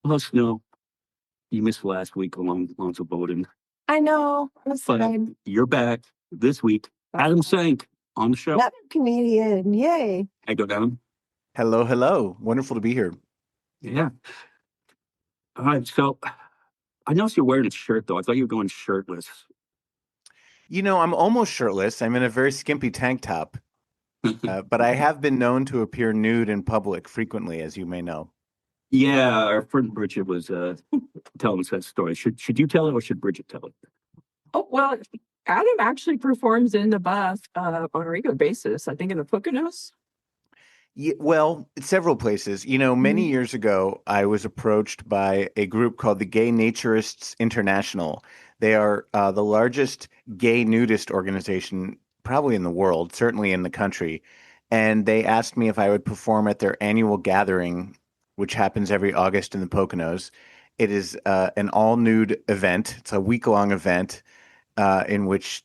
Plus, no, you missed last week Alonzo Bowden. I know. But you're back this week. Adam Sank on the show. Another comedian. Yay. I go down. Hello, hello. Wonderful to be here. Yeah. All right. So I noticed you're wearing a shirt, though. I thought you were going shirtless. You know, I'm almost shirtless. I'm in a very skimpy tank top. But I have been known to appear nude in public frequently, as you may know. Yeah, our friend Bridget was telling us that story. Should you tell it or should Bridget tell it? Oh, well, Adam actually performs in the buff on a regular basis, I think in the Poconos. Yeah, well, several places. You know, many years ago, I was approached by a group called the Gay Naturists International. They are the largest gay nudist organization probably in the world, certainly in the country. And they asked me if I would perform at their annual gathering, which happens every August in the Poconos. It is an all-nude event. It's a week-long event in which,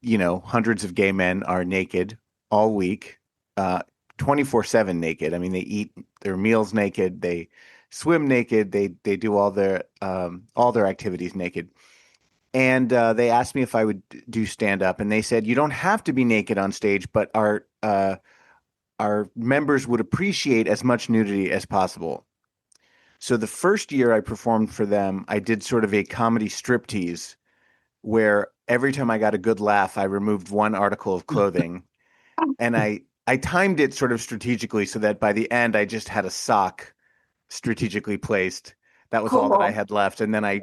you know, hundreds of gay men are naked all week, 24/7 naked. I mean, they eat their meals naked. They swim naked. They do all their activities naked. And they asked me if I would do stand-up, and they said, you don't have to be naked on stage, but our members would appreciate as much nudity as possible. So the first year I performed for them, I did sort of a comedy striptease where every time I got a good laugh, I removed one article of clothing. And I timed it sort of strategically so that by the end, I just had a sock strategically placed. That was all that I had left. And then I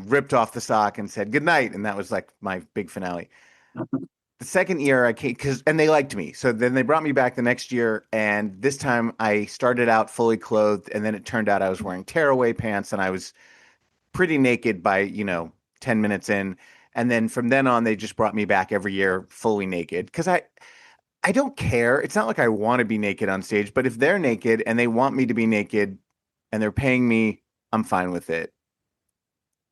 ripped off the sock and said, good night. And that was like my big finale. The second year I came and they liked me. So then they brought me back the next year. And this time I started out fully clothed. And then it turned out I was wearing tearaway pants and I was pretty naked by, 10 minutes in. And then from then on, they just brought me back every year fully naked. Because I don't care. It's not like I want to be naked on stage. But if they're naked and they want me to be naked and they're paying me, I'm fine with it.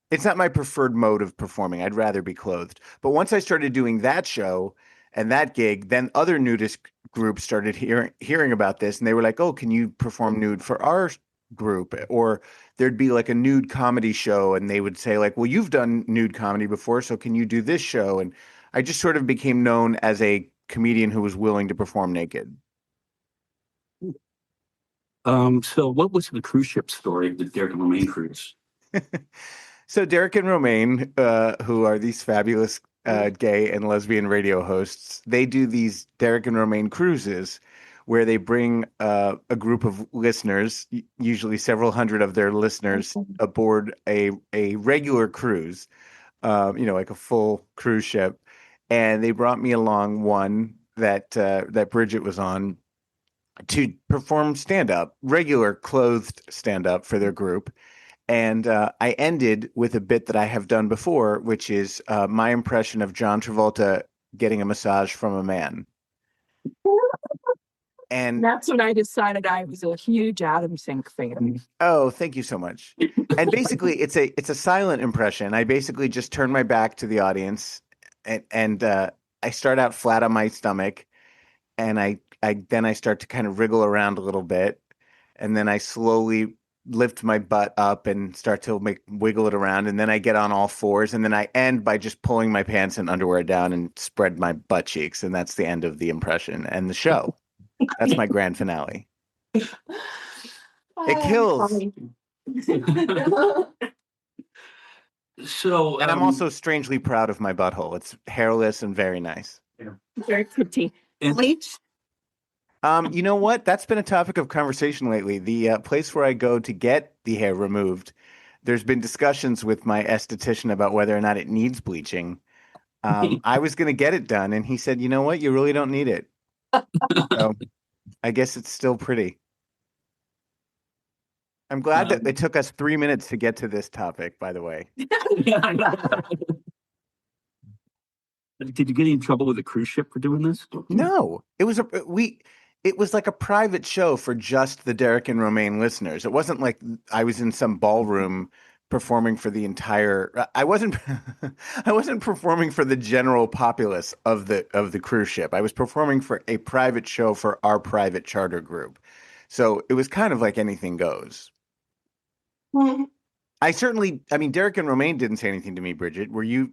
It's not my preferred mode of performing. I'd rather be clothed. But once I started doing that show and that gig, then other nudist groups started hearing about this. And they were like, oh, can you perform nude for our group? Or there'd be like a nude comedy show. And they would say like, well, you've done nude comedy before, so can you do this show? And I just sort of became known as a comedian who was willing to perform naked. So what was the cruise ship story, the Derek and Romaine cruise? So Derek and Romaine, who are these fabulous gay and lesbian radio hosts, they do these Derek and Romaine cruises where they bring a group of listeners, usually several hundred of their listeners, aboard a regular cruise, like a full cruise ship. And they brought me along one that Bridget was on to perform stand-up, regular clothed stand-up for their group. And I ended with a bit that I have done before, which is my impression of John Travolta getting a massage from a man. And that's when I decided I was a huge Adam Sank fan. Oh, thank you so much. And basically, it's a silent impression. I basically just turn my back to the audience, and I start out flat on my stomach, and I start to kind of wriggle around a little bit, and then I slowly lift my butt up and start to wiggle it around, and then I get on all fours, and then I end by just pulling my pants and underwear down and spread my butt cheeks, and that's the end of the impression and the show. That's my grand finale. It kills. So, and I'm also strangely proud of my butthole. It's hairless and very nice. Very pretty. Bleach? You know what? That's been a topic of conversation lately. The place where I go to get the hair removed, there's been discussions with my esthetician about whether or not it needs bleaching. I was going to get it done, and he said, you know what? You really don't need it. So I guess it's still pretty. I'm glad that it took us 3 minutes to get to this topic, by the way. Did you get in trouble with the cruise ship for doing this? No, it was it was like a private show for just the Derek and Romaine listeners. It wasn't like I was in some ballroom performing for the entire. I wasn't. I wasn't performing for the general populace of the cruise ship. I was performing for a private show for our private charter group. So it was kind of like anything goes. I mean, Derek and Romaine didn't say anything to me, Bridget.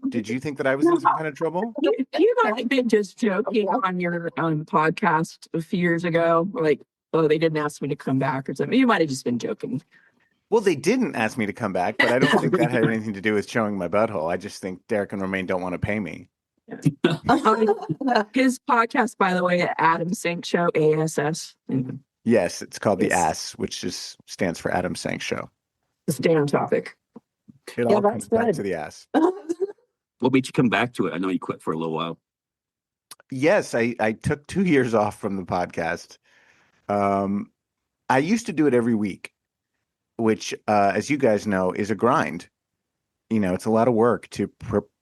Did you think that I was in some kind of trouble? You might have been just joking on your podcast a few years ago, like, oh, they didn't ask me to come back or something. You might have just been joking. Well, they didn't ask me to come back, but I don't think that had anything to do with showing my butthole. I just think Derek and Romaine don't want to pay me. His podcast, by the way, Adam Sank Show, ASS. Yes, it's called The Yes. Ass, which just stands for Adam Sank Show. Stay on topic. It Yeah, all that's comes back good. to the ass. What made you come back to it? I know you quit for a little while. Yes, I took 2 years off from the podcast. I used to do it every week, which, as you guys know, is a grind. You know, it's a lot of work to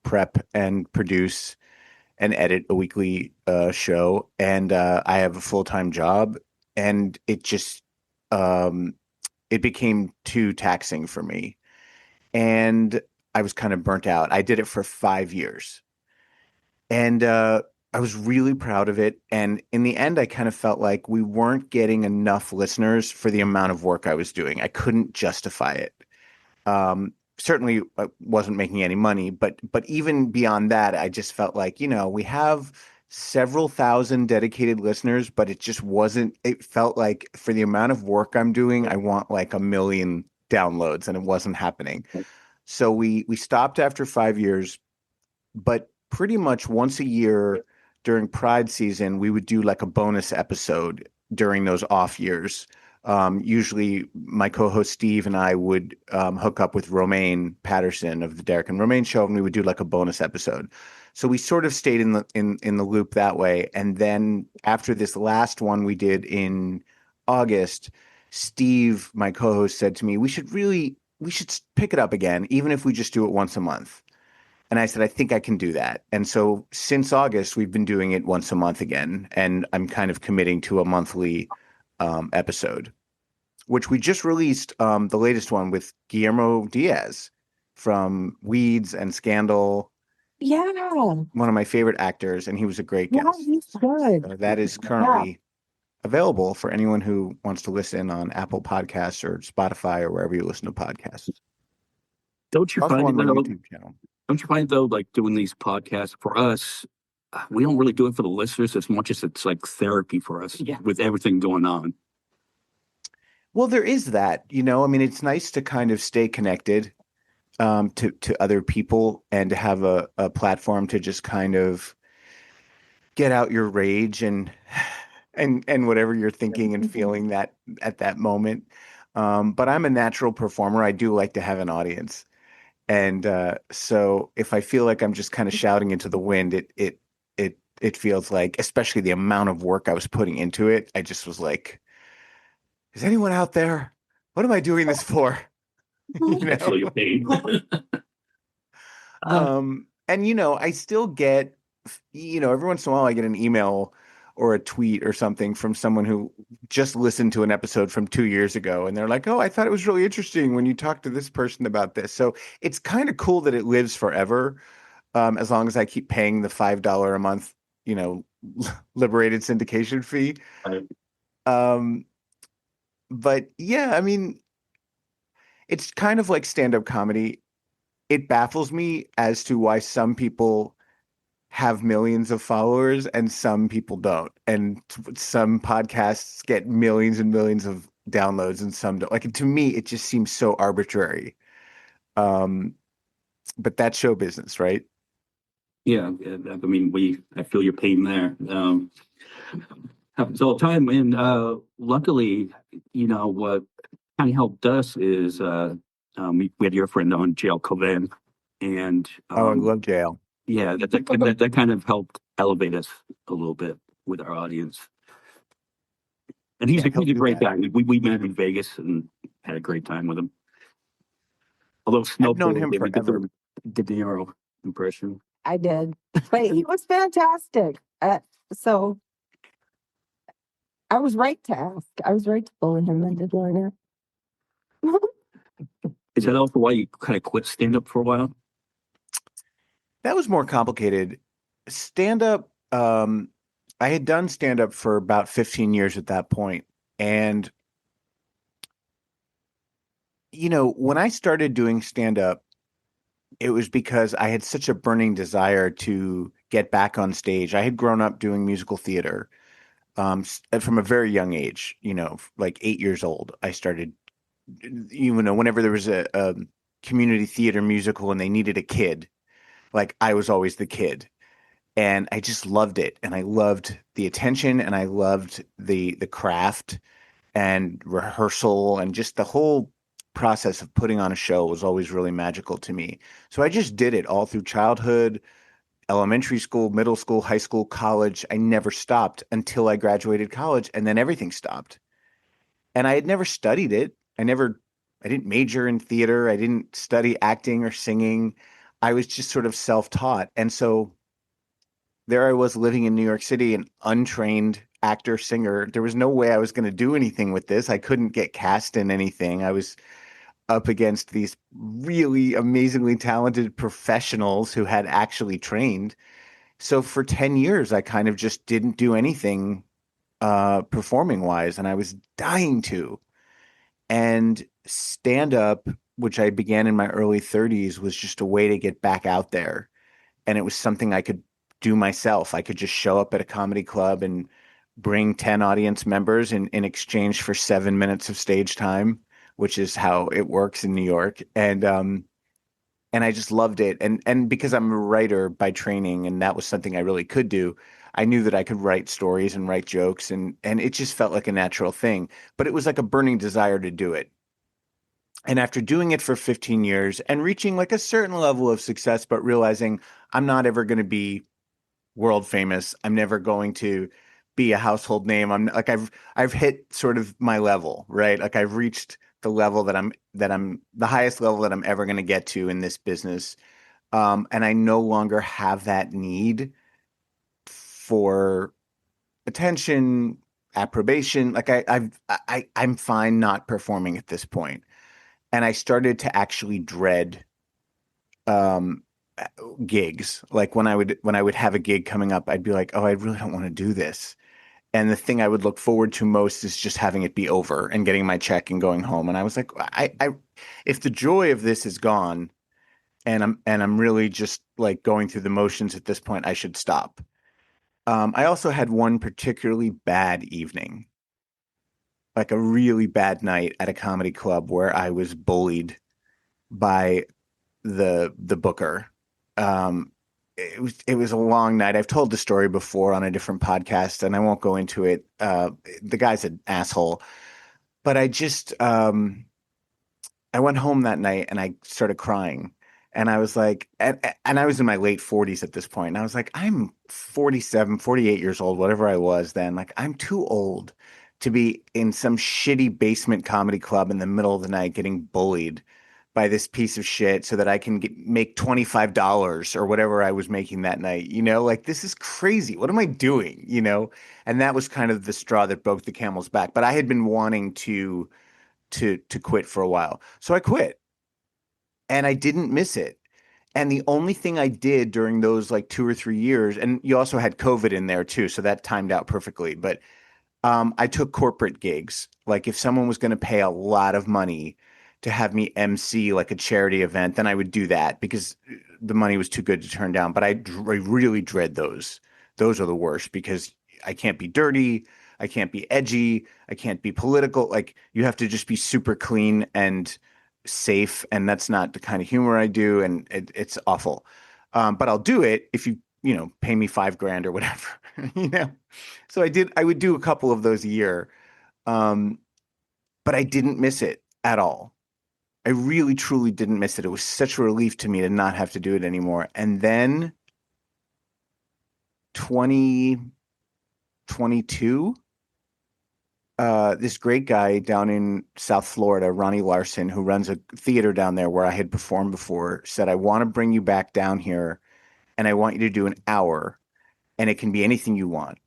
prep and produce and edit a weekly show. And I have a full-time job, and it became too taxing for me. And I was kind of burnt out. I did it for 5 years. And I was really proud of it. And in the end, I kind of felt like we weren't getting enough listeners for the amount of work I was doing. I couldn't justify it. Certainly, I wasn't making any money, but even beyond that, I just felt like, we have several thousand dedicated listeners, but it just wasn't. It felt like for the amount of work I'm doing, I want like 1 million downloads, and it wasn't happening. So we stopped after 5 years, but pretty much once a year during Pride season, we would do like a bonus episode during those off years. Usually my co-host Steve and I would hook up with Romaine Patterson of the Derek and Romaine Show, and we would do like a bonus episode. So we sort of stayed in the loop that way. And then after this last one we did in August, Steve, my co-host, said to me, we should pick it up again, even if we just do it once a month. And I said, I think I can do that. And so since August, we've been doing it once a month again. And I'm kind of committing to a monthly episode, which we just released the latest one with Guillermo Diaz from Weeds and Scandal, Yeah. one of my favorite actors. And he was a great Yeah, guest. he's good. So that is currently available for anyone who wants to listen on Apple Podcasts or Spotify or wherever you listen to podcasts. Don't you Also find on my though? YouTube channel. Don't you find though, like doing these podcasts for us, we don't really do it for the listeners as much as it's like therapy for us with everything going on. Well, there is that, I mean, it's nice to kind of stay connected to other people and to have a platform to just kind of get out your rage and whatever you're thinking and feeling that at that moment. But I'm a natural performer. I do like to have an audience. And so if I feel like I'm just kind of shouting into the wind, it feels like, especially the amount of work I was putting into it, I just was like, is anyone out there? What am I doing this for? I feel your pain. And I still get, every once in a while I get an email or a tweet or something from someone who just listened to an episode from 2 years ago. And they're like, oh, I thought it was really interesting when you talked to this person about this. So it's kind of cool that it lives forever. As long as I keep paying the $5 a month, liberated syndication fee. Right. But yeah, I mean, it's kind of like stand-up comedy. It baffles me as to why some people have millions of followers and some people don't. And some podcasts get millions and millions of downloads and some don't. Like, to me, it just seems so arbitrary. But that's show business, right? Yeah, I mean, I feel your pain there. Happens all the time, and luckily, what kind of helped us is we had your friend on, Jail Coven, and I love jail. yeah, that kind of helped elevate us a little bit with our audience. And he's Yeah, a great guy. We met in Vegas and had a great time with him. Although I've known him we did forever. the De Niro impression. I did. But he was fantastic. So I was right to ask. I was right to bully him into doing it. Is that also why you kind of quit stand up for a while? That was more complicated. Stand up, I had done stand up for about 15 years at that point. And, when I started doing stand up, it was because I had such a burning desire to get back on stage. I had grown up doing musical theater from a very young age, like 8 years old. I started, whenever there was a community theater musical and they needed a kid, like I was always the kid. And I just loved it. And I loved the attention and I loved the craft and rehearsal and just the whole process of putting on a show was always really magical to me. So I just did it all through childhood, elementary school, middle school, high school, college. I never stopped until I graduated college and then everything stopped. And I had never studied it. I didn't major in theater. I didn't study acting or singing. I was just sort of self-taught. And so there I was living in New York City, an untrained actor, singer. There was no way I was going to do anything with this. I couldn't get cast in anything. I was up against these really amazingly talented professionals who had actually trained. So for 10 years, I kind of just didn't do anything performing wise, and I was dying to. And stand up, which I began in my early 30s, was just a way to get back out there. And it was something I could do myself. I could just show up at a comedy club and bring 10 audience members in exchange for 7 minutes of stage time, which is how it works in New York. And I just loved it. And because I'm a writer by training, and that was something I really could do, I knew that I could write stories and write jokes, and it just felt like a natural thing. But it was like a burning desire to do it. And after doing it for 15 years and reaching like a certain level of success, but realizing I'm not ever going to be world famous, I'm never going to be a household name. I'm like I've hit sort of my level, right? Like I've reached the level that I'm the highest level that I'm ever going to get to in this business. And I no longer have that need for attention, approbation. Like I'm fine not performing at this point. And I started to actually dread um gigs. Like when I would have a gig coming up, I'd be like, oh, I really don't want to do this. And the thing I would look forward to most is just having it be over and getting my check and going home. And I was like, I if the joy of this is gone and I'm really just like going through the motions at this point, I should stop. I also had one particularly bad evening, like a really bad night at a comedy club where I was bullied by the booker. Um, it was a long night. I've told the story before on a different podcast, and I won't go into it. The guy's an asshole, but I went home that night and I started crying. And I was like, and I was in my late 40s at this point. And I was like, I'm 47, 48 years old, whatever I was then. Like, I'm too old to be in some shitty basement comedy club in the middle of the night getting bullied by this piece of shit so that I can make $25 or whatever I was making that night. Like, this is crazy. What am I doing? And that was kind of the straw that broke the camel's back. But I had been wanting to quit for a while. So I quit and I didn't miss it. And the only thing I did during those like 2 or 3 years, and you also had COVID in there too, so that timed out perfectly. But I took corporate gigs. Like if someone was going to pay a lot of money to have me MC like a charity event, then I would do that because the money was too good to turn down. But I really dread those. Those are the worst because I can't be dirty. I can't be edgy. I can't be political. Like you have to just be super clean and safe. And that's not the kind of humor I do. And it's awful. But I'll do it if you pay me $5,000 or whatever, you know? So I would do a couple of those a year. Um, but I didn't miss it at all. I really, truly didn't miss it. It was such a relief to me to not have to do it anymore. And then 2022, this great guy down in South Florida, Ronnie Larson, who runs a theater down there where I had performed before, said, I want to bring you back down here and I want you to do an hour and it can be anything you want.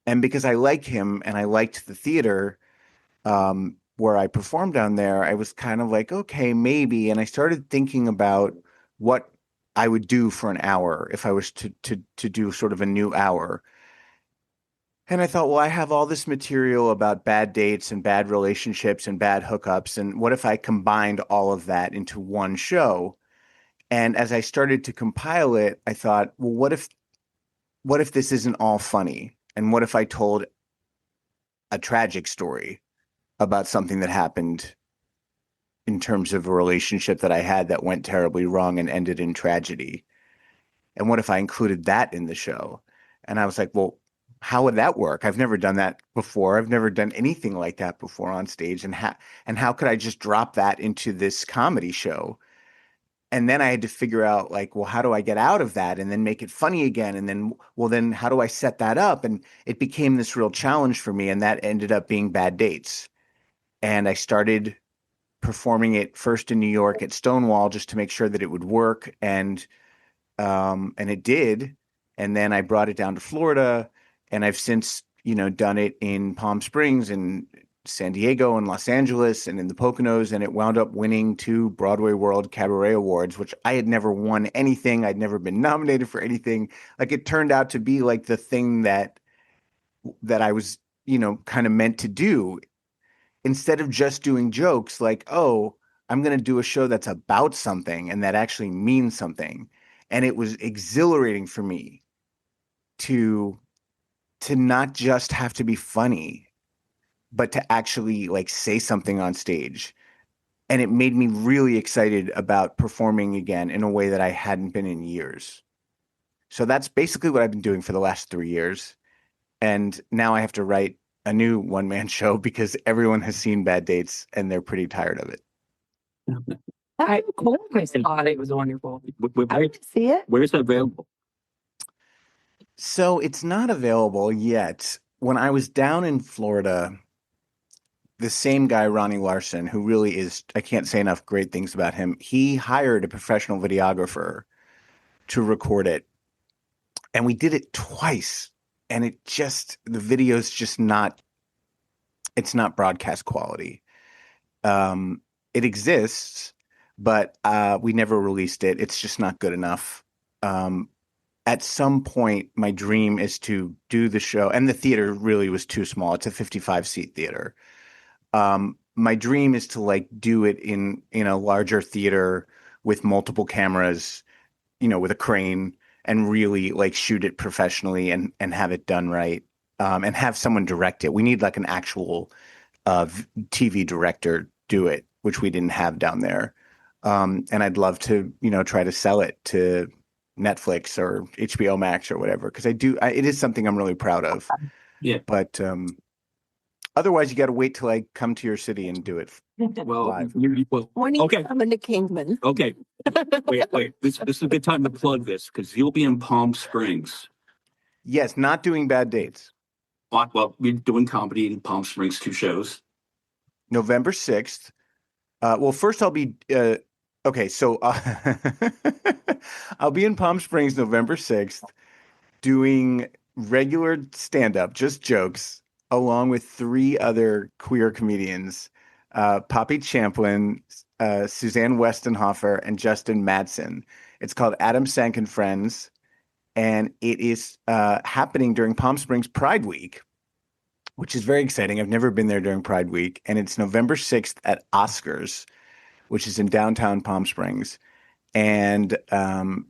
And because I like him and I liked the theater where I performed down there, I was kind of like, okay, maybe. And I started thinking about what I would do for an hour if I was to do sort of a new hour. And I thought, well, I have all this material about bad dates and bad relationships and bad hookups. And what if I combined all of that into one show? And as I started to compile it, I thought, well, what if this isn't all funny? And what if I told a tragic story about something that happened in terms of a relationship that I had that went terribly wrong and ended in tragedy? And what if I included that in the show? And I was like, well, how would that work? I've never done that before. I've never done anything like that before on stage. And how could I just drop that into this comedy show? And then I had to figure out, like, well, how do I get out of that and then make it funny again? And then, well, then how do I set that up? And it became this real challenge for me. And that ended up being Bad Dates. And I started performing it first in New York at Stonewall just to make sure that it would work. And it did. And then I brought it down to Florida, and I've since, done it in Palm Springs and San Diego and Los Angeles and in the Poconos, and it wound up winning 2 Broadway World Cabaret Awards, which I had never won anything. I'd never been nominated for anything. Like, it turned out to be like the thing that I was, kind of meant to do, instead of just doing jokes like, oh, I'm going to do a show that's about something and that actually means something. And it was exhilarating for me to not just have to be funny, but to actually like say something on stage. And it made me really excited about performing again in a way that I hadn't been in years. So that's basically what I've been doing for the last 3 years. And now I have to write a new one-man show because everyone has seen Bad Dates and they're pretty tired of it. I thought it was wonderful. I want to see it. Where's that available? So it's not available yet. When I was down in Florida, the same guy, Ronnie Larson, who really is, I can't say enough great things about him, he hired a professional videographer to record it. And we did it twice. And the video's just not, it's not broadcast quality. It exists, but we never released it. It's just not good enough. At some point, my dream is to do the show, and the theater really was too small. It's a 55-seat theater. My dream is to like do it in a larger theater with multiple cameras, with a crane, and really like shoot it professionally and have it done right, and have someone direct it. We need like an actual TV director do it, which we didn't have down there. And I'd love to, try to sell it to Netflix or HBO Max or whatever, because it is something I'm really proud of. Yeah. But otherwise, you got to wait till I come to your city and do it. Well, Live. When you Okay. come into Kingman. Okay. Wait. This is a good time to plug this because you'll be in Palm Springs. Yes, not doing Bad Dates. Well, we're doing comedy in Palm Springs, 2 shows. November 6th. Well, first I'll be okay. So I'll be in Palm Springs November 6th doing regular stand-up, just jokes, along with 3 other queer comedians, Poppy Champlin, Suzanne Westenhofer, and Justin Madsen. It's called Adam Sank and Friends, and it is happening during Palm Springs Pride Week, which is very exciting. I've never been there during Pride Week, and it's November 6th at Oscars, which is in downtown Palm Springs. And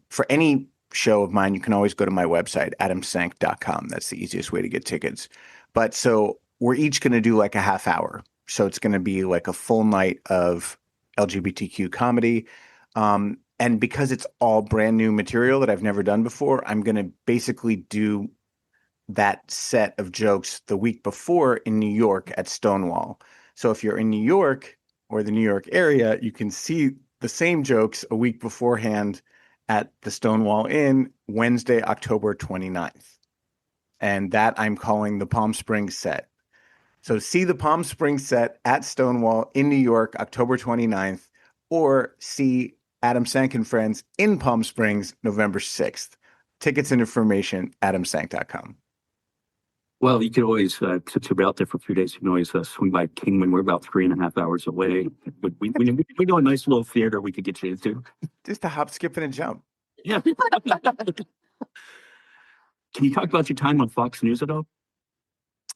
for any show of mine, you can always go to my website, adamsank.com. That's the easiest way to get tickets. But so we're each going to do like a half hour. So it's going to be like a full night of LGBTQ comedy. And because it's all brand new material that I've never done before, I'm going to basically do that set of jokes the week before in New York at Stonewall. So if you're in New York or the New York area, you can see the same jokes a week beforehand at the Stonewall Inn, Wednesday, October 29th. And that I'm calling the Palm Springs set. So see the Palm Springs set at Stonewall in New York, October 29th, or see Adam Sank and Friends in Palm Springs, November 6th. Tickets and information, adamsank.com. Well, you could always, since we're out there for a few days, you can always swing by Kingman. We're about 3.5 hours away. But we know a nice little theater we could get you into. Just a hop, skip, and a jump. Yeah. Can you talk about your time on Fox News at all?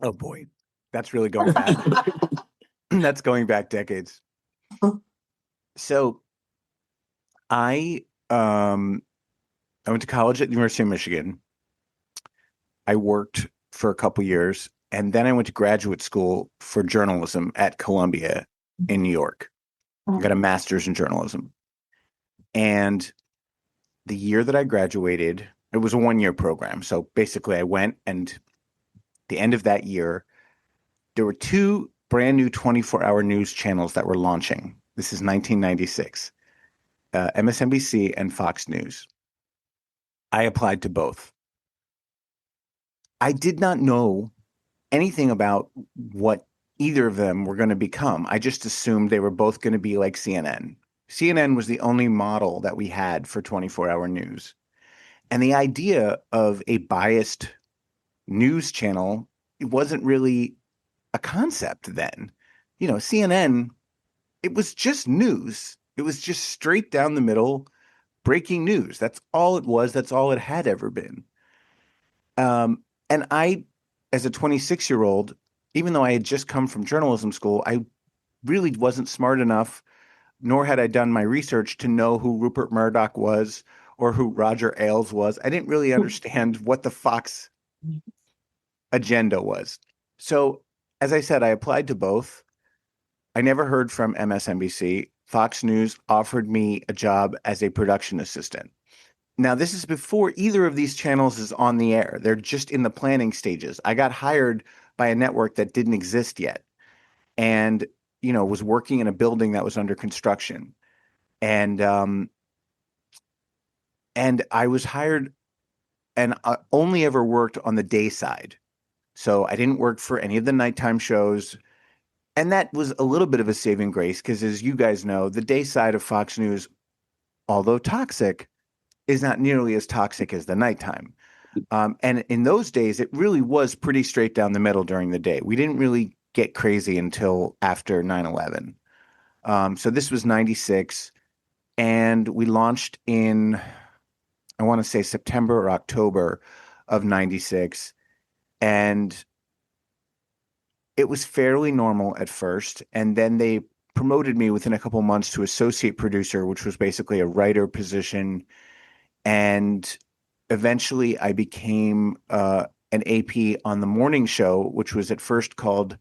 Oh boy, that's really going back. That's going back decades. So I went to college at the University of Michigan. I worked for a couple years, and then I went to graduate school for journalism at Columbia in New York. I got a master's in journalism. And the year that I graduated, it was a 1-year program. So basically I went, and the end of that year, there were 2 brand new 24-hour news channels that were launching. This is 1996, MSNBC and Fox News. I applied to both. I did not know anything about what either of them were going to become. I just assumed they were both going to be like CNN. CNN was the only model that we had for 24-hour news. And the idea of a biased news channel, it wasn't really a concept then. You know, CNN, it was just news. It was just straight down the middle, breaking news. That's all it was. That's all it had ever been. And I, as a 26-year-old, even though I had just come from journalism school, I really wasn't smart enough, nor had I done my research to know who Rupert Murdoch was or who Roger Ailes was. I didn't really understand what the Fox agenda was. So, as I said, I applied to both. I never heard from MSNBC. Fox News offered me a job as a production assistant. Now, this is before either of these channels is on the air. They're just in the planning stages. I got hired by a network that didn't exist yet and, you know, was working in a building that was under construction. And I was hired and only ever worked on the day side. So I didn't work for any of the nighttime shows. And that was a little bit of a saving grace because, as you guys know, the day side of Fox News, although toxic, is not nearly as toxic as the nighttime. And in those days, it really was pretty straight down the middle during the day. We didn't really get crazy until after 9/11. So this was 96, and we launched in, I want to say September or October of 96. And it was fairly normal at first. And then they promoted me within a couple months to associate producer, which was basically a writer position. And eventually I became an AP on the morning show, which was at first called,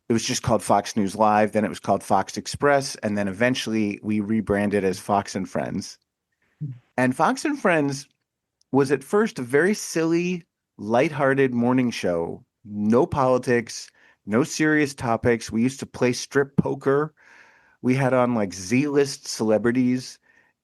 it was just called Fox News Live. Then it was called Fox Express. And then eventually we rebranded as Fox and Friends. And Fox and Friends was at first a very silly, lighthearted morning show. No politics, no serious topics. We used to play strip poker. We had on like Z-list celebrities.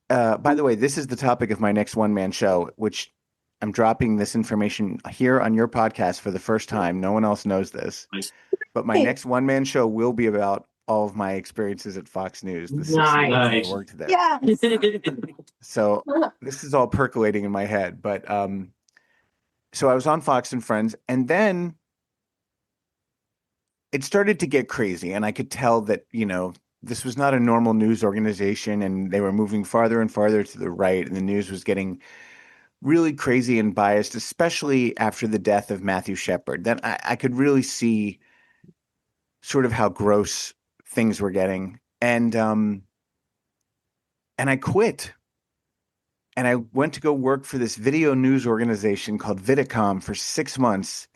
By the way, this is the topic of my next one-man show, which I'm dropping this information here on your podcast for the first time. No one else knows this. Nice. But my next one-man show will be about all of my experiences at Fox News, the 6 years that I Nice. worked there. Yeah. So this is all percolating in my head. But so I was on Fox and Friends, and then it started to get crazy. And I could tell that, you know, this was not a normal news organization, and they were moving farther and farther to the right, and the news was getting really crazy and biased, especially after the death of Matthew Shepard. Then I could really see sort of how gross things were getting. And I quit. And I went to go work for this video news organization called Vidicom for 6 months,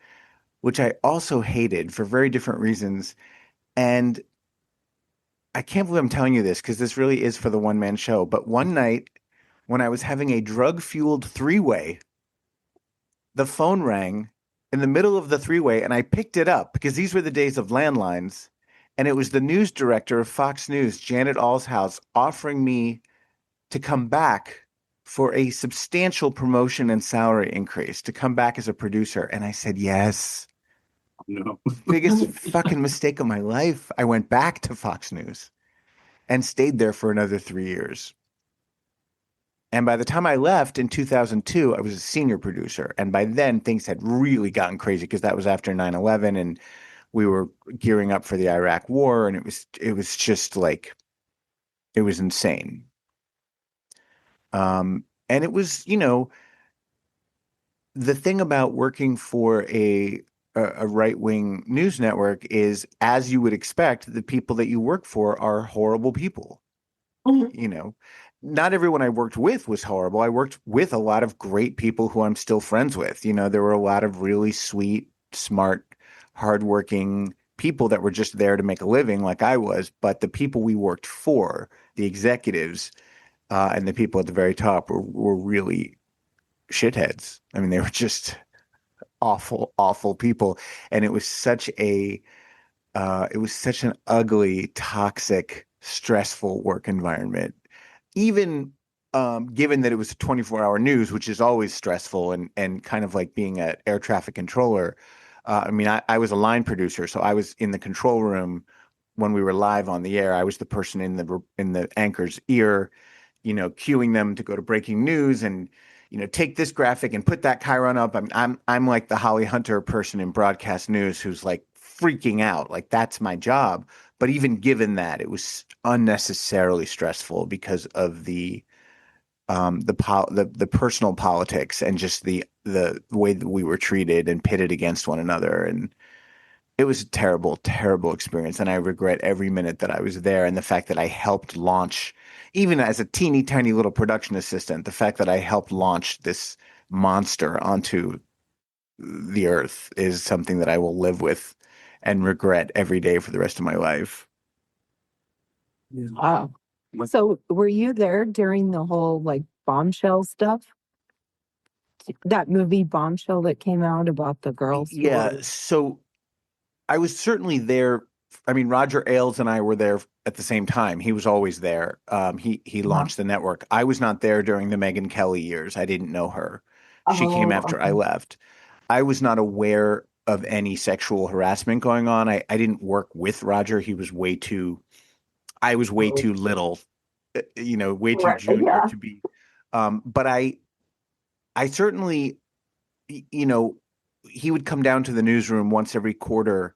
which I also hated for very different reasons. And I can't believe I'm telling you this because this really is for the one-man show. But one night when I was having a drug-fueled three-way, the phone rang in the middle of the three-way, and I picked it up because these were the days of landlines. And it was the news director of Fox News, Janet Allshouse, offering me to come back for a substantial promotion and salary increase, to come back as a producer. And I said, yes. No. Biggest fucking mistake of my life. I went back to Fox News and stayed there for another 3 years. And by the time I left in 2002, I was a senior producer. And by then, things had really gotten crazy because that was after 9/11, and we were gearing up for the Iraq War. And it was just like, it was insane. And it was, the thing about working for a right-wing news network is, as you would expect, the people that you work for are horrible people. You know, not everyone I worked with was horrible. I worked with a lot of great people who I'm still friends with. There were a lot of really sweet, smart, hardworking people that were just there to make a living like I was. But the people we worked for, the executives, and the people at the very top were really shitheads. I mean, they were just awful, awful people. And it was such an ugly, toxic, stressful work environment. Even given that it was a 24-hour news, which is always stressful and kind of like being an air traffic controller. I mean, I was a line producer, so I was in the control room when we were live on the air. I was the person in the anchor's ear, cueing them to go to breaking news and take this graphic and put that chyron up. I'm like the Holly Hunter person in broadcast news who's like freaking out. Like, that's my job. But even given that, it was unnecessarily stressful because of the personal politics and just the way that we were treated and pitted against one another. And it was a terrible, terrible experience. And I regret every minute that I was there. And the fact that I helped launch, even as a teeny tiny little production assistant, the fact that I helped launch this monster onto the earth is something that I will live with and regret every day for the rest of my life. Wow. So were you there during the whole like bombshell stuff? That movie Bombshell that came out about the girls? who Yeah. were- So I was certainly there. I mean, Roger Ailes and I were there at the same time. He was always there. He launched the network. I was not there during the Megyn Kelly years. I didn't know her. She came Oh, after I okay. left. I was not aware of any sexual harassment going on. I didn't work with Roger. I was way Oh, too little, way too right. junior Yeah. to be. But I certainly, you know, he would come down to the newsroom once every quarter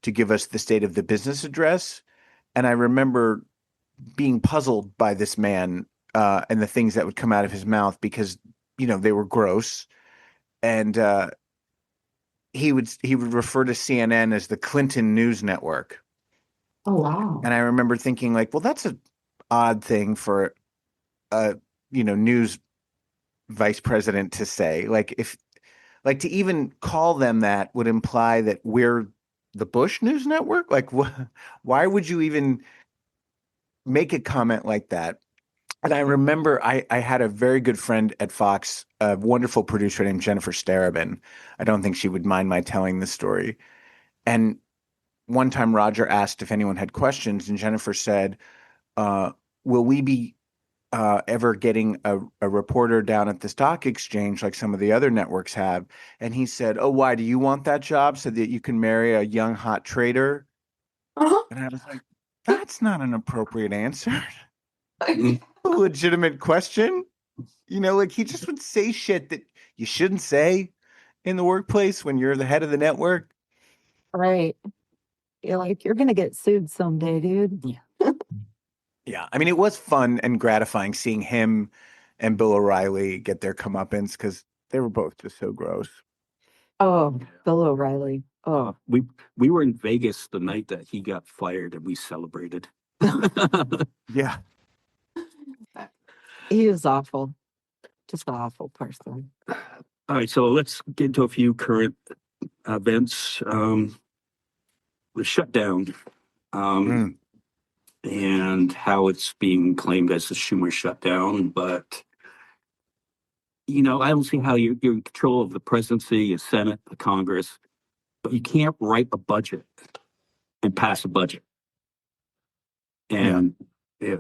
to give us the state of the business address. And I remember being puzzled by this man and the things that would come out of his mouth because, they were gross. And he would refer to CNN as the Clinton News Network. Oh, wow. And I remember thinking like, well, that's an odd thing for a, news vice president to say. Like to even call them that would imply that we're the Bush News Network. Like, why would you even make a comment like that? And I remember I had a very good friend at Fox, a wonderful producer named Jennifer Starobin. I don't think she would mind my telling this story. And one time Roger asked if anyone had questions, and Jennifer said, will we be ever getting a reporter down at the stock exchange like some of the other networks have? And he said, oh, why do you want that job so that you can marry a young hot trader? Uh-huh. And I was like, that's not an appropriate answer. A legitimate question. Like he just would say shit that you shouldn't say in the workplace when you're the head of the network. Right. You're like, you're going to get sued someday, dude. Yeah. Yeah. I mean, it was fun and gratifying seeing him and Bill O'Reilly get their comeuppance because they were both just so gross. Oh, Bill O'Reilly. Oh, We were in Vegas the night that he got fired, and we celebrated. Yeah. he is awful. Just an awful person. All right, so let's get into a few current events. The shutdown, Mm. and how it's being claimed as the Schumer shutdown. But, I don't see how you're in control of the presidency, the Senate, the Congress, but you can't write a budget and pass a budget. And yeah,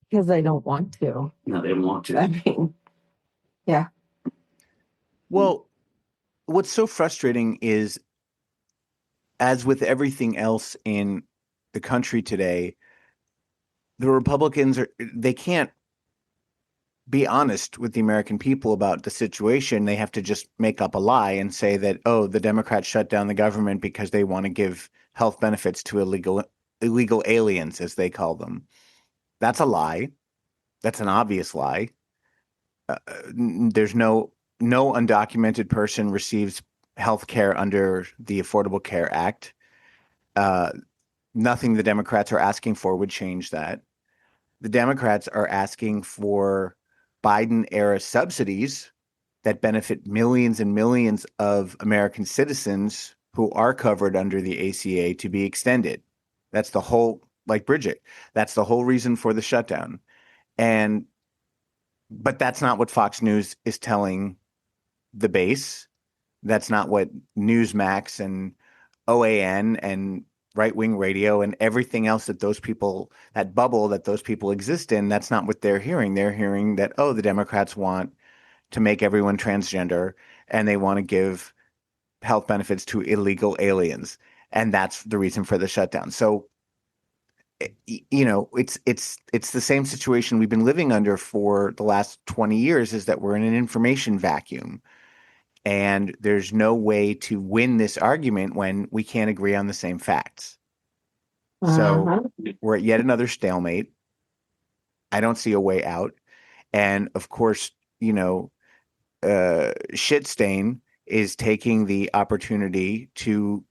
Because they don't want to. no, they don't want I to. mean, yeah. Well, what's so frustrating is, as with everything else in the country today, the Republicans they can't be honest with the American people about the situation. They have to just make up a lie and say that, oh, the Democrats shut down the government because they want to give health benefits to illegal aliens, as they call them. That's a lie. That's an obvious lie. There's no undocumented person receives health care under the Affordable Care Act. Nothing the Democrats are asking for would change that. The Democrats are asking for Biden-era subsidies that benefit millions and millions of American citizens who are covered under the ACA to be extended. That's the whole, like Bridget, that's the whole reason for the shutdown. But that's not what Fox News is telling the base. That's not what Newsmax and OAN and right-wing radio and everything else that those people, that bubble that those people exist in, that's not what they're hearing. They're hearing that, oh, the Democrats want to make everyone transgender and they want to give health benefits to illegal aliens. And that's the reason for the shutdown. So, it's the same situation we've been living under for the last 20 years, is that we're in an information vacuum. And there's no way to win this argument when we can't agree on the same facts. So we're at yet another stalemate. I don't see a way out. And of course, Shitstain is taking the opportunity to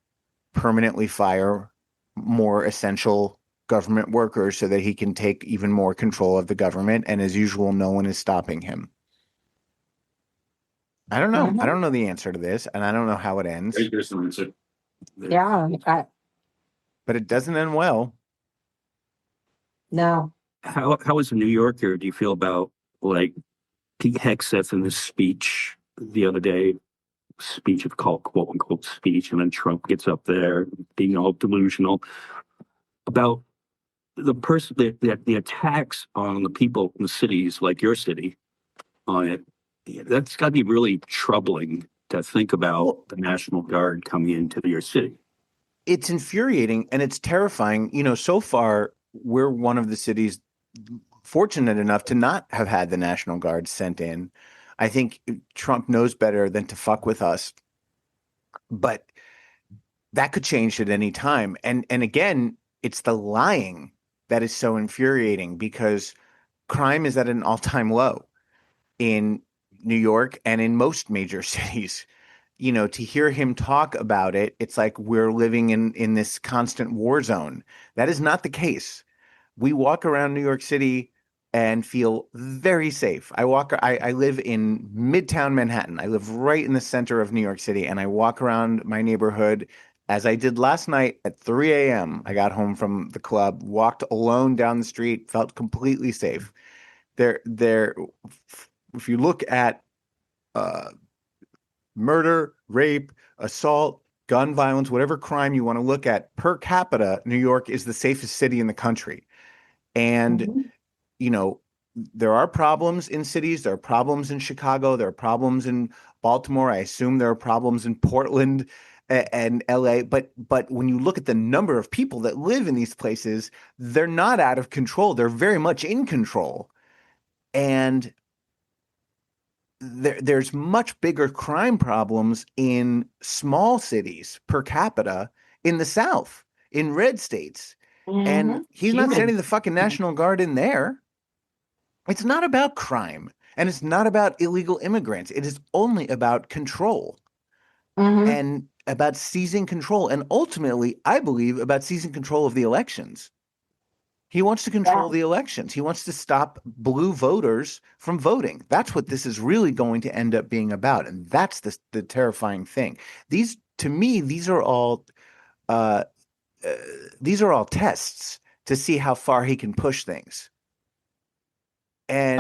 permanently fire more essential government workers so that he can take even more control of the government. And as usual, no one is stopping him. I don't know. I don't know the answer to this, and I don't know how it ends. There's no answer. Yeah. But it doesn't end well. No. How as a New Yorker do you feel about like Pete Hegseth in his speech the other day? Speech of called quote unquote speech, and then Trump gets up there being all delusional about the attacks on the people in the cities like your city on it. That's got to be really troubling to think about the National Guard coming into your city. It's infuriating and it's terrifying. So far, we're one of the cities fortunate enough to not have had the National Guard sent in. I think Trump knows better than to fuck with us. But that could change at any time. And again, it's the lying that is so infuriating, because crime is at an all-time low in New York and in most major cities. To hear him talk about it, it's like we're living in this constant war zone. That is not the case. We walk around New York City and feel very safe. I live in Midtown Manhattan. I live right in the center of New York City, and I walk around my neighborhood as I did last night at 3 a.m. I got home from the club, walked alone down the street, felt completely safe. If you look at murder, rape, assault, gun violence, whatever crime you want to look at per capita, New York is the safest city in the country. And, there are problems in cities. There are problems in Chicago. There are problems in Baltimore. I assume there are problems in Portland and LA. But when you look at the number of people that live in these places, they're not out of control. They're very much in control. And there's much bigger crime problems in small cities per capita in the South, in red states. And he's not sending the fucking National Guard in there. It's not about crime, and it's not about illegal immigrants. It is only about control and about seizing control. And ultimately, I believe, about seizing control of the elections. He wants to control the elections. He wants to stop blue voters from voting. That's what this is really going to end up being about. And that's the terrifying thing. To me, these are all tests to see how far he can push things. And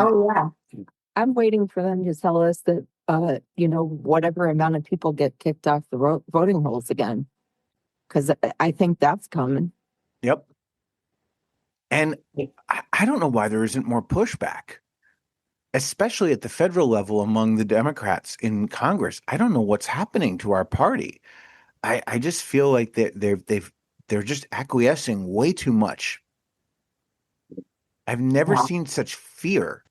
I'm waiting for them to tell us that, whatever amount of people get kicked off the voting rolls again, because I think that's coming. Yep. And I don't know why there isn't more pushback, especially at the federal level among the Democrats in Congress. I don't know what's happening to our party. I just feel like they're just acquiescing way too much. I've never seen such fear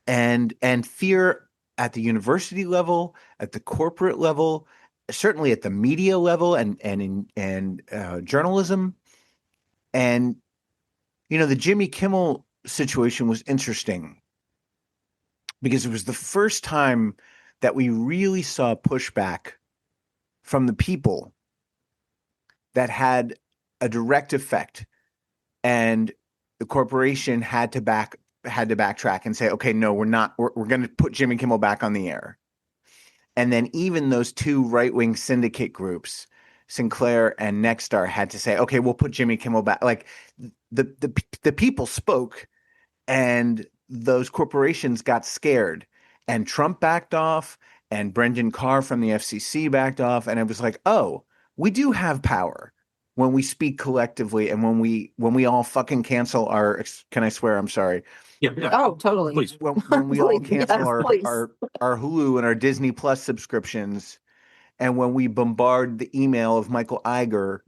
and fear at the university level, at the corporate level, certainly at the media level, and journalism. And the Jimmy Kimmel situation was interesting because it was the first time that we really saw pushback from the people that had a direct effect, and the corporation had to backtrack and say, okay, no, we're going to put Jimmy Kimmel back on the air. And then even those two right-wing syndicate groups, Sinclair and Nexstar, had to say, okay, we'll put Jimmy Kimmel back. Like the people spoke, and those corporations got scared, and Trump backed off, and Brendan Carr from the FCC backed off, and it was like, oh, we do have power when we speak collectively, and when we all fucking cancel our. Can I swear? I'm sorry. Yeah, yeah. Oh, totally. Please. When we all Please, cancel yes, our, please. our Hulu and our Disney Plus subscriptions, and when we bombard the email of Michael Iger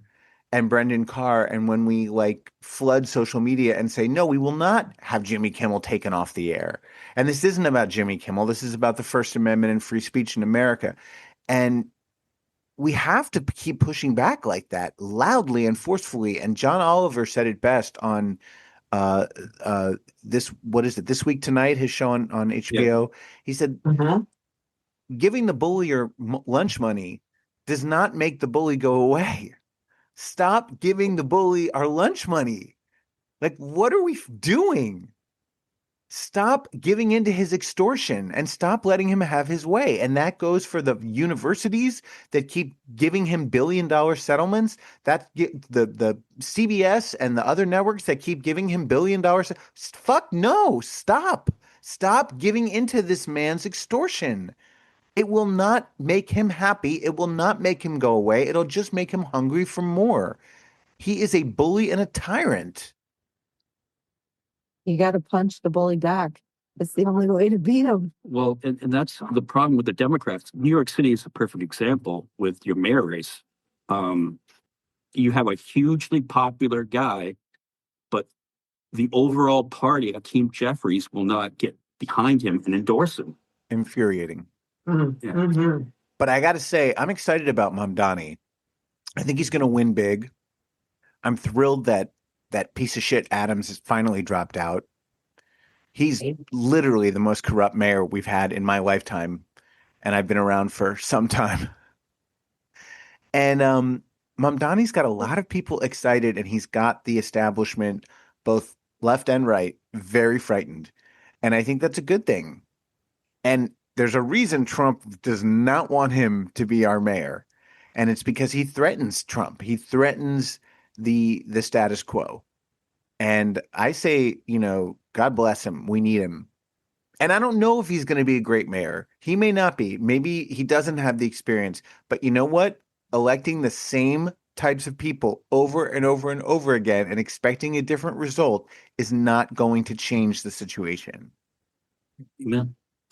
and Brendan Carr, and when we flood social media and say, no, we will not have Jimmy Kimmel taken off the air. And this isn't about Jimmy Kimmel. This is about the First Amendment and free speech in America. And we have to keep pushing back like that, loudly and forcefully. And John Oliver said it best on This Week Tonight, his show on HBO. He said, giving the bully your lunch money does not make the bully go away. Stop giving the bully our lunch money. Like, what are we doing? Stop giving into his extortion and stop letting him have his way. And that goes for the universities that keep giving him billion-dollar settlements. That the CBS and the other networks that keep giving him billion-dollar. Fuck no! Stop! Stop giving into this man's extortion. It will not make him happy. It will not make him go away. It'll just make him hungry for more. He is a bully and a tyrant. You got to punch the bully back. It's the only way to beat him. Well, and that's the problem with the Democrats. New York City is a perfect example with your mayor race. You have a hugely popular guy, but the overall party, Hakeem Jeffries, will not get behind him and endorse him. Infuriating. Yeah. But I got to say, I'm excited about Mamdani. I think he's going to win big. I'm thrilled that that piece of shit Adams has finally dropped out. He's literally the most corrupt mayor we've had in my lifetime, and I've been around for some time. And Mamdani's got a lot of people excited, and he's got the establishment, both left and right, very frightened. And I think that's a good thing. And there's a reason Trump does not want him to be our mayor. And it's because he threatens Trump. He threatens the status quo. And I say, God bless him. We need him. And I don't know if he's going to be a great mayor. He may not be. Maybe he doesn't have the experience. But you know what? Electing the same types of people over and over and over again and expecting a different result is not going to change the situation.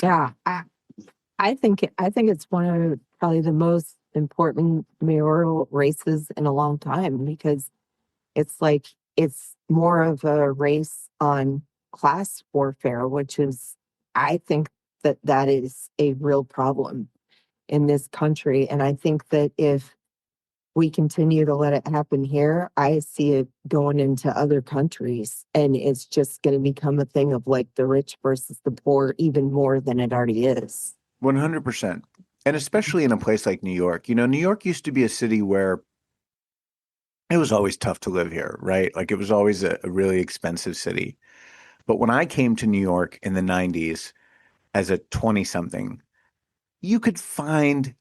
Yeah, I think it's one of probably the most important mayoral races in a long time, because it's more of a race on class warfare, which is, I think that is a real problem in this country. And I think that if we continue to let it happen here, I see it going into other countries, and it's just going to become a thing of the rich versus the poor even more than it already is. 100%. And especially in a place like New York. New York used to be a city where it was always tough to live here, right? It was always a really expensive city. But when I came to New York in the 90s as a 20-something, you could find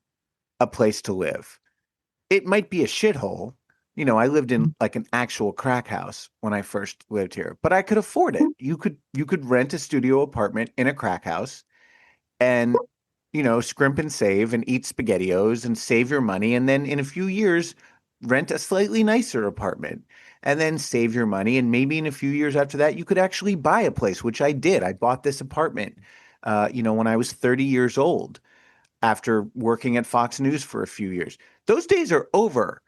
a place to live. It might be a shithole. I lived in an actual crack house when I first lived here, but I could afford it. You could rent a studio apartment in a crack house and, scrimp and save and eat SpaghettiOs and save your money. And then in a few years, rent a slightly nicer apartment and then save your money. And maybe in a few years after that, you could actually buy a place, which I did. I bought this apartment, when I was 30 years old after working at Fox News for a few years. Those days are over.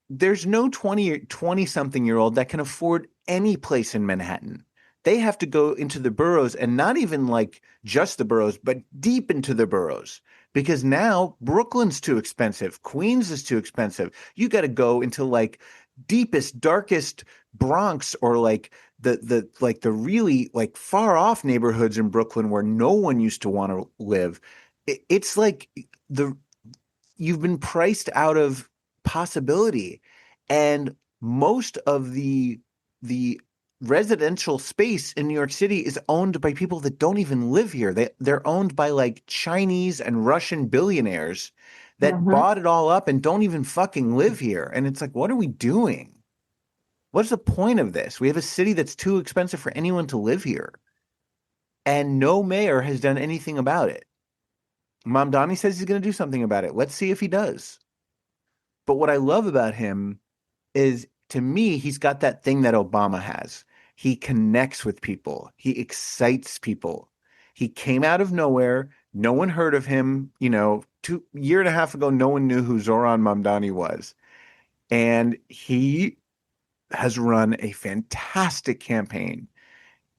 There's no 20-something year old that can afford any place in Manhattan. they have to go into the boroughs, and not even like just the boroughs, but deep into the boroughs, because now Brooklyn's too expensive. Queens is too expensive. You got to go into like deepest, darkest Bronx, or like the really like far off neighborhoods in Brooklyn where no one used to want to live. It's like the you've been priced out of possibility, and most of the residential space in New York City is owned by people that don't even live here. They're owned by like Chinese and Russian billionaires that bought it all up and don't even fucking live here. And it's like, what are we doing? What's the point of this? We have a city that's too expensive for anyone to live here, and no mayor has done anything about it. Mamdani says he's going to do something about it. Let's see if he does. But what I love about him is, to me, he's got that thing that Obama has. He connects with people. He excites people. He came out of nowhere. No one heard of him. You know, year and a half ago, no one knew who Zoran Mamdani was. And he has run a fantastic campaign.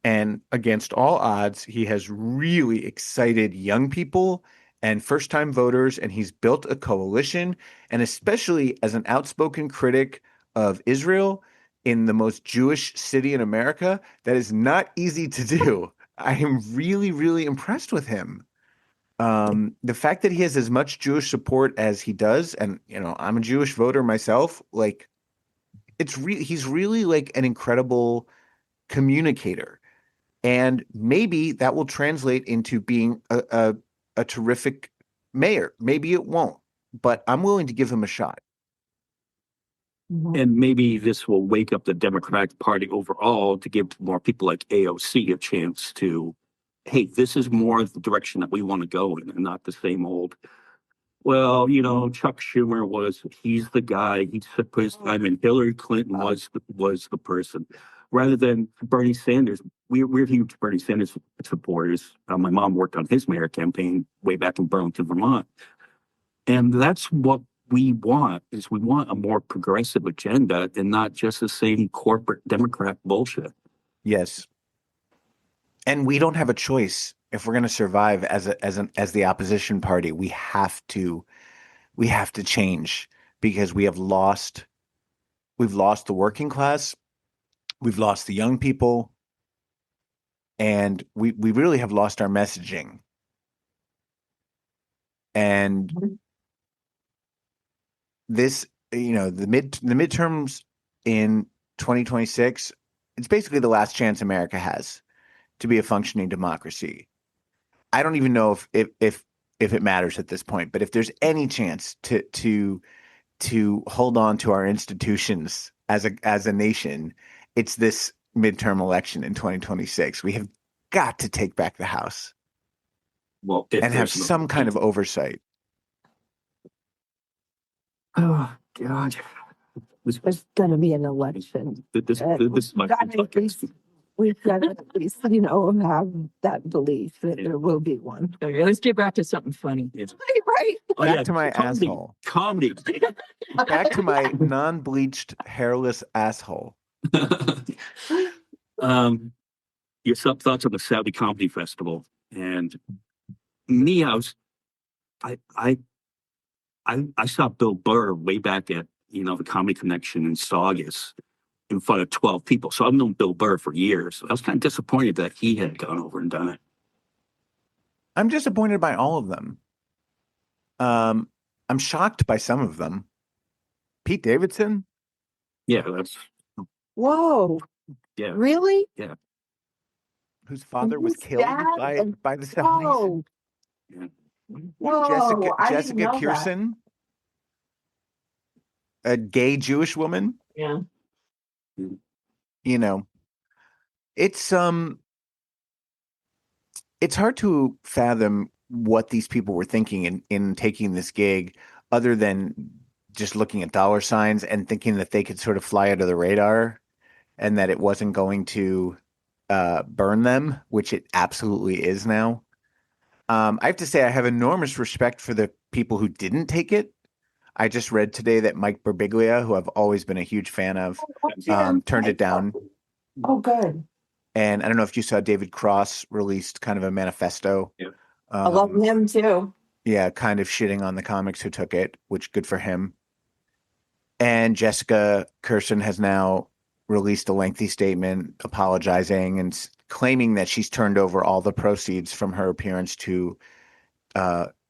And against all odds, he has really excited young people and first-time voters, and he's built a coalition. And especially as an outspoken critic of Israel in the most Jewish city in America, that is not easy to do. I am really, really impressed with him. The fact that he has as much Jewish support as he does, and you know, I'm a Jewish voter myself, like he's really like an incredible communicator. And maybe that will translate into being a terrific mayor. Maybe it won't, but I'm willing to give him a shot. And maybe this will wake up the Democratic Party overall to give more people like AOC a chance to, hey, this is more the direction that we want to go in, and not the same old, well, you know, Chuck Schumer he's the guy, he took his time, and Hillary Clinton was the person. Rather than Bernie Sanders, we're huge Bernie Sanders supporters. My mom worked on his mayor campaign way back in Burlington, Vermont. And that's what we want, is we want a more progressive agenda and not just the same corporate Democrat bullshit. Yes. And we don't have a choice. If we're going to survive as the opposition party, we have to change, because we've lost the working class, we've lost the young people, and we really have lost our messaging. And this, you know, the midterms in 2026, it's basically the last chance America has to be a functioning democracy. I don't even know if it matters at this point, but if there's any chance to hold on to our institutions as a nation, it's this midterm election in 2026. We have got to take back the House, Well, and have some kind of oversight. Oh God, There's going to be an election. this is my We've got to at least, you know, have that belief that there will be one. Okay, let's get back to something funny. Right. Back to my comedy, asshole. Comedy. Back to my non-bleached, hairless asshole. Your thoughts on the Saudi Comedy Festival, and me, I saw Bill Burr way back at, you know, the Comedy Connection in Saugus in front of 12 people. So I've known Bill Burr for years. I was kind of disappointed that he had gone over and done it. I'm disappointed by all of them. I'm shocked by some of them. Pete Davidson? Yeah, that's Whoa. yeah. Really? Yeah. Whose father was His killed dad by the Saudis? Whoa. Yeah. Whoa. I didn't Jessica know that. Kirsten, a gay Jewish woman. Yeah. You know, it's hard to fathom what these people were thinking in taking this gig, other than just looking at dollar signs and thinking that they could sort of fly under the radar, and that it wasn't going to burn them, which it absolutely is now. I have to say, I have enormous respect for the people who didn't take it. I just read today that Mike Birbiglia, who I've always been a huge fan of, turned it down. Oh, good. And I don't know if you saw David Cross released kind of a manifesto. Yeah. I love him too. Yeah, kind of shitting on the comics who took it, which good for him. And Jessica Kirson has now released a lengthy statement apologizing and claiming that she's turned over all the proceeds from her appearance to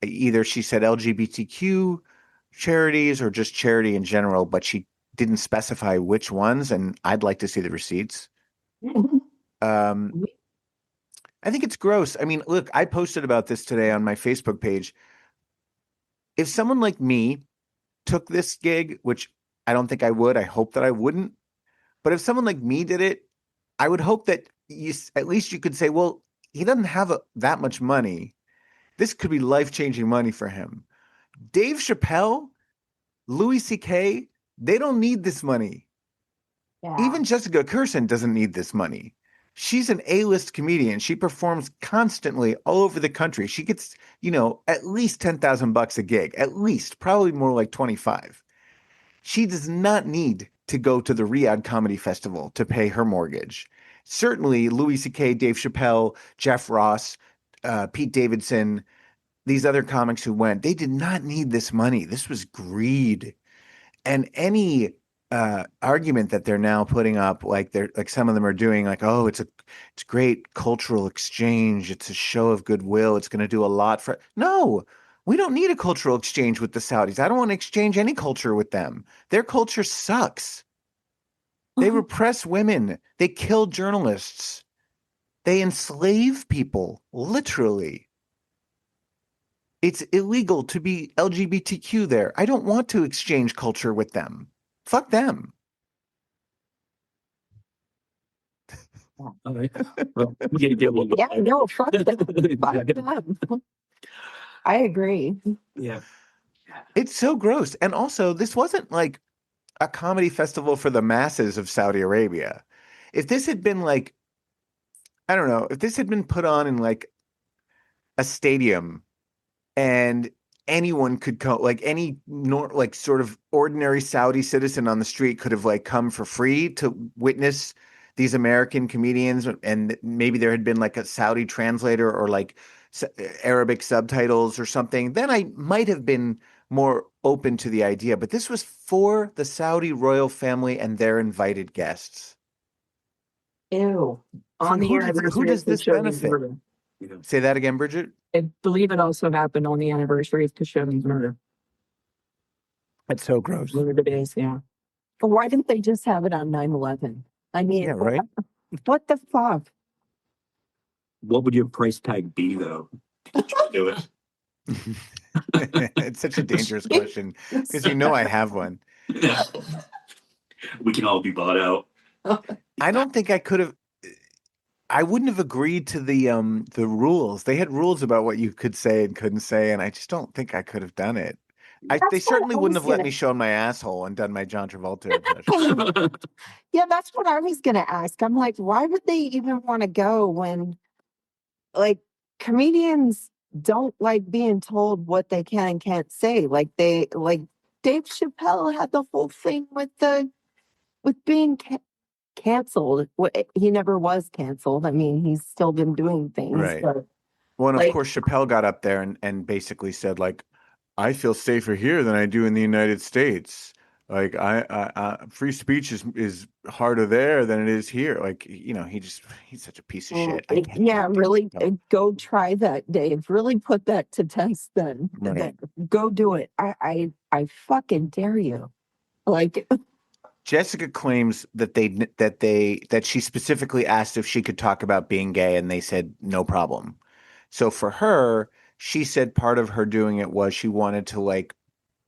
either she said LGBTQ charities or just charity in general, but she didn't specify which ones. And I'd like to see the receipts. I think it's gross. I mean, look, I posted about this today on my Facebook page. If someone like me took this gig, which I don't think I would, I hope that I wouldn't. But if someone like me did it, I would hope that at least you could say, well, he doesn't have that much money. This could be life-changing money for him. Dave Chappelle, Louis C.K., they don't need this money. Yeah. Even Jessica Kirson doesn't need this money. She's an A-list comedian. She performs constantly all over the country. She gets, at least $10,000 a gig, at least, probably more like 25. She does not need to go to the Riyadh Comedy Festival to pay her mortgage. Certainly, Louis C.K., Dave Chappelle, Jeff Ross, Pete Davidson, these other comics who went, they did not need this money. This was greed. And any argument that they're now putting up, like some of them are doing, like, oh, it's great cultural exchange. It's a show of goodwill. It's going to do a lot for. No, we don't need a cultural exchange with the Saudis. I don't want to exchange any culture with them. Their culture sucks. They repress women. They kill journalists. They enslave people, literally. It's illegal to be LGBTQ there. I don't want to exchange culture with them. Fuck them. All right. Well, we gotta get one. Yeah, no, fuck them. Fuck them. I agree. Yeah. It's so gross. And also, this wasn't like a comedy festival for the masses of Saudi Arabia. If this had been like, I don't know, if this had been put on in like a stadium and anyone could come, like any like sort of ordinary Saudi citizen on the street could have like come for free to witness these American comedians, and maybe there had been like a Saudi translator or like Arabic subtitles or something, then I might have been more open to the idea. But this was for the Saudi royal family and their invited guests. Ew. On the who anniversary does of this Khashoggi's benefit? murder. Say that again, Bridget. I believe it also happened on the anniversary of Khashoggi's murder. That's so gross. One of the days, yeah. But why didn't they just have it on 9/11? I mean, Yeah, right. what the fuck? What would your price tag be, though? to do it. It's such a dangerous question because I have one. We can all be bought out. I don't think I could have. I wouldn't have agreed to the rules. They had rules about what you could say and couldn't say, and I just don't think I could have done it. They certainly wouldn't have let me show my asshole and done my John Travolta impression. Yeah, that's what I was gonna ask. I'm like, why would they even want to go when, like, comedians don't like being told what they can and can't say? Like Dave Chappelle had the whole thing with being canceled. He never was canceled. I mean, he's still been doing things. Right. But, Well, and of like- course, Chappelle got up there and basically said, like, I feel safer here than I do in the United States. Like, free speech is harder there than it is here. Like, he's such a piece of shit. Really, go try that, Dave. Really put that to test then. Right. Go do it. I fucking dare you. Like, Jessica claims that she specifically asked if she could talk about being gay, and they said no problem. So for her, she said part of her doing it was she wanted to like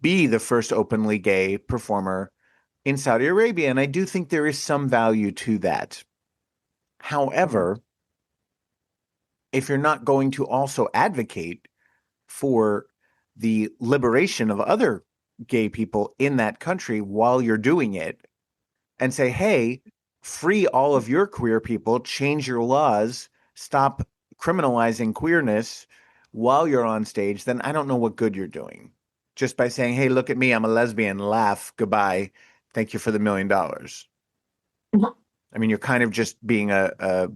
be the first openly gay performer in Saudi Arabia, and I do think there is some value to that. However, if you're not going to also advocate for the liberation of other gay people in that country while you're doing it, and say, hey, free all of your queer people, change your laws, stop criminalizing queerness while you're on stage, then I don't know what good you're doing. Just by saying, hey, look at me, I'm a lesbian, laugh, goodbye, thank you for the $1 million. I mean, you're kind of just being a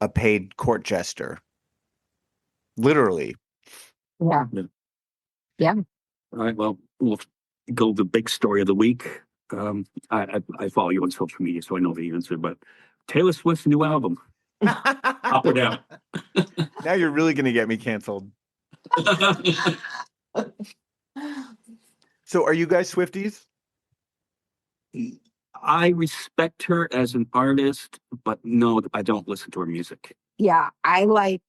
a paid court jester. Literally. Yeah. Yeah. All right. Well, we'll go to the big story of the week. I follow you on social media, so I know the answer. But Taylor Swift's new album, up or down? Now you're really going to get me canceled. So are you guys Swifties? I respect her as an artist, but no, I don't listen to her music. Yeah, I like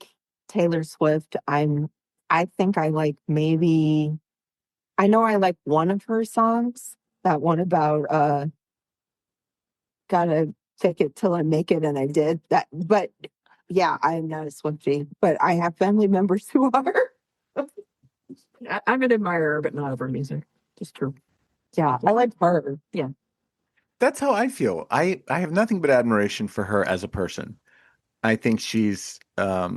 Taylor Swift. I think I like maybe I know I like one of her songs. That one about gotta fake it till I make it, and I did that. But yeah, I'm not a Swiftie, but I have family members who are. I'm an admirer, but not of her music. Just true. Yeah, I like her. Yeah. That's how I feel. I have nothing but admiration for her as a person. I think she's, I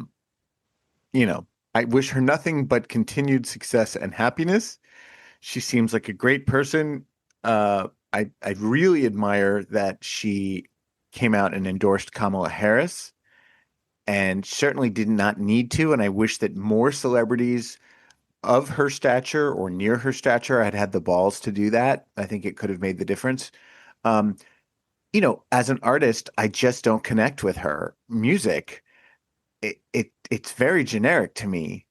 wish her nothing but continued success and happiness. She seems like a great person. I really admire that she came out and endorsed Kamala Harris, and certainly did not need to. And I wish that more celebrities of her stature or near her stature had the balls to do that. I think it could have made the difference. Um, as an artist, I just don't connect with her music. It's very generic to me.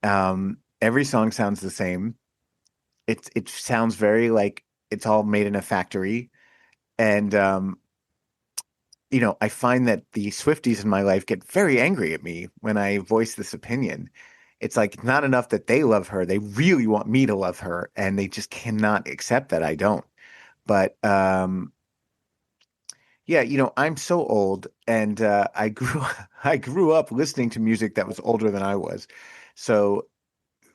Every song sounds the same. It sounds very like it's all made in a factory. And I find that the Swifties in my life get very angry at me when I voice this opinion. It's like not enough that they love her; they really want me to love her, and they just cannot accept that I don't. But yeah, I'm so old, and I grew up listening to music that was older than I was. So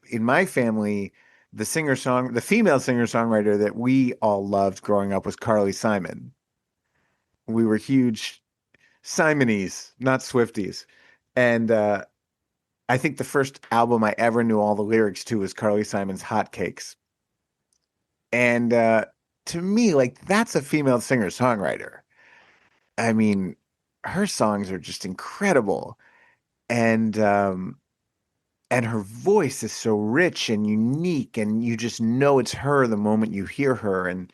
in my family, the female singer-songwriter that we all loved growing up was Carly Simon. We were huge Simonies, not Swifties. And I think the first album I ever knew all the lyrics to was Carly Simon's Hotcakes. And to me, like, that's a female singer-songwriter. I mean, her songs are just incredible. And her voice is so rich and unique, and you just know it's her the moment you hear her. And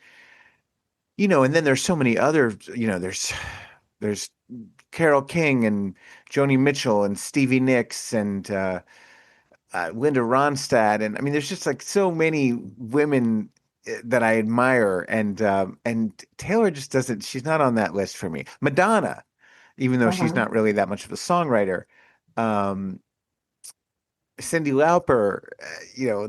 and then there's so many other, there's Carole King and Joni Mitchell and Stevie Nicks and Linda Ronstadt, and I mean, there's just like so many women that I admire, and Taylor just doesn't. She's not on that list for me. Madonna, even though she's Uh-huh. not really that much of a songwriter. Um, Cyndi Lauper,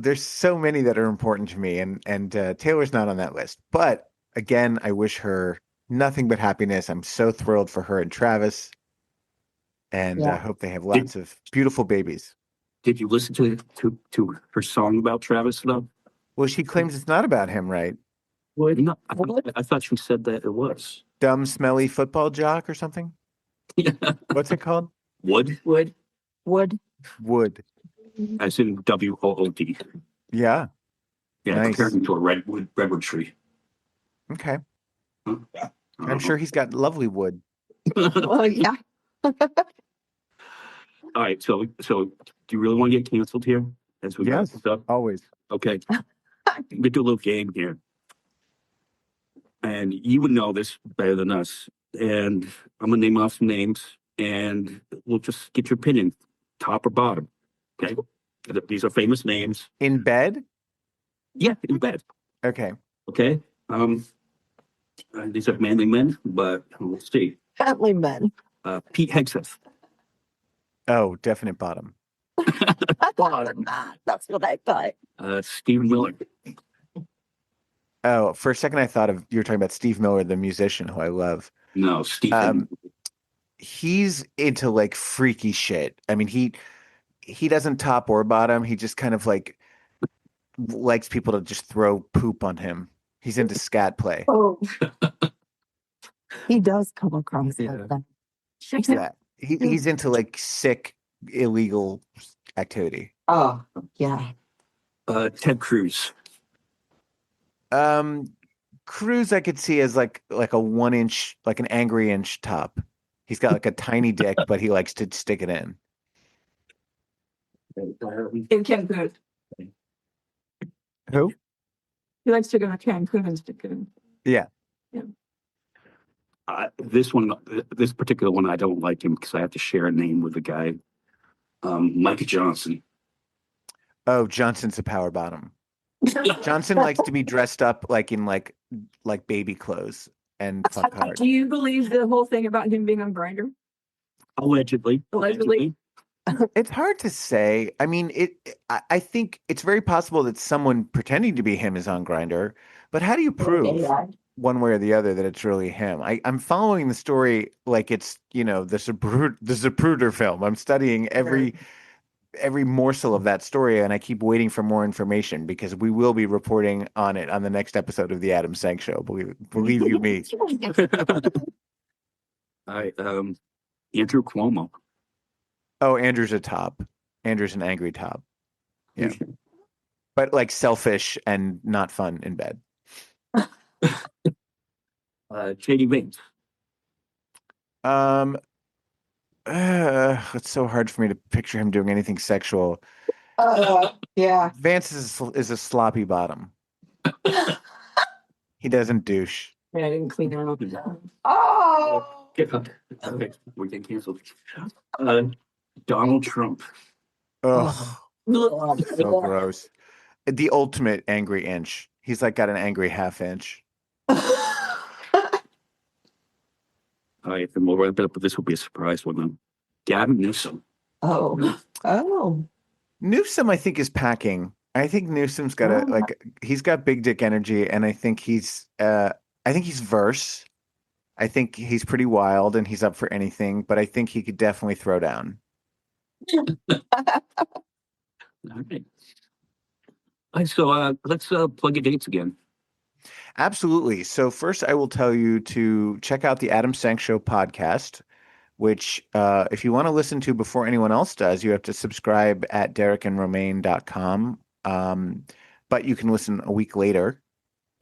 there's so many that are important to me, and Taylor's not on that list. But again, I wish her nothing but happiness. I'm so thrilled for her and Travis, and I Yeah. hope they have lots of beautiful babies. Did you listen to her song about Travis though? Well, she claims it's not about him, right? Would No, What? I thought she said that it was. Dumb, smelly football jock or something? What's it called? Wood, would Would Wood. as in WOOD. Yeah. Yeah, Nice. comparing to a redwood tree. Okay. Huh? I'm sure he's got lovely wood. well, yeah. All right, so do you really want to get canceled here? As we Yes. got stuff. Always. Okay, we do a little game here, and you would know this better than us. And I'm gonna name off some names, and we'll just get your opinion, top or bottom. Okay, these are famous names. In bed? Yeah, in bed. Okay. Okay, these are manly men, but we'll see. Family men. Pete Hegseth. Oh, definite bottom. bottom. That's what I thought. Steve Miller. Oh, for a second I thought you were talking about Steve Miller, the musician who I love. No, Steve. He's into like freaky shit. I mean, he doesn't top or bottom. He just kind of like likes people to just throw poop on him. He's into scat play. Oh, he does come across Yeah. like that. What's that? He's into like sick, illegal activity. Oh, yeah. Ted Cruz. Cruz I could see as like a 1 inch, like an angry inch top. He's got like a tiny dick, but he likes to stick it in. In Cancun. Who? He likes to go to Cancun and stick it in. Yeah. This particular one, I don't like him because I have to share a name with the guy. Mike Johnson. Oh, Johnson's a power bottom. Johnson likes to be dressed up like in like baby clothes and fuck hard. Do you believe the whole thing about him being on Grindr? Allegedly. It's hard to say. I mean, I think it's very possible that someone pretending to be him is on Grindr, but how do you prove one way or the other that it's really him? I'm following the story like it's, the Zapruder film. I'm studying every morsel of that story, and I keep waiting for more information because we will be reporting on it on the next episode of the Adam Sank Show. Believe you me. All right. Andrew Cuomo. Oh, Andrew's a top. Andrew's an angry top. Yeah. But like selfish and not fun in bed. JD Vance. It's so hard for me to picture him doing anything sexual. Yeah. Vance is a sloppy bottom. He doesn't douche. Yeah, I didn't clean her up. Oh. Get up. Okay, we get canceled. Donald Trump. Ugh, so gross. The ultimate angry inch. He's like got an angry half inch. All right, and we'll wrap it up, but this will be a surprise one then. Gavin Newsom. Oh. Newsom, I think, is packing. I think Newsom's got he's got big dick energy, and I think he's verse. I think he's pretty wild and he's up for anything, but I think he could definitely throw down. All right. So let's plug your dates again. Absolutely. So first, I will tell you to check out the Adam Sank Show podcast, which if you want to listen to before anyone else does, you have to subscribe at derekandromaine.com. But you can listen a week later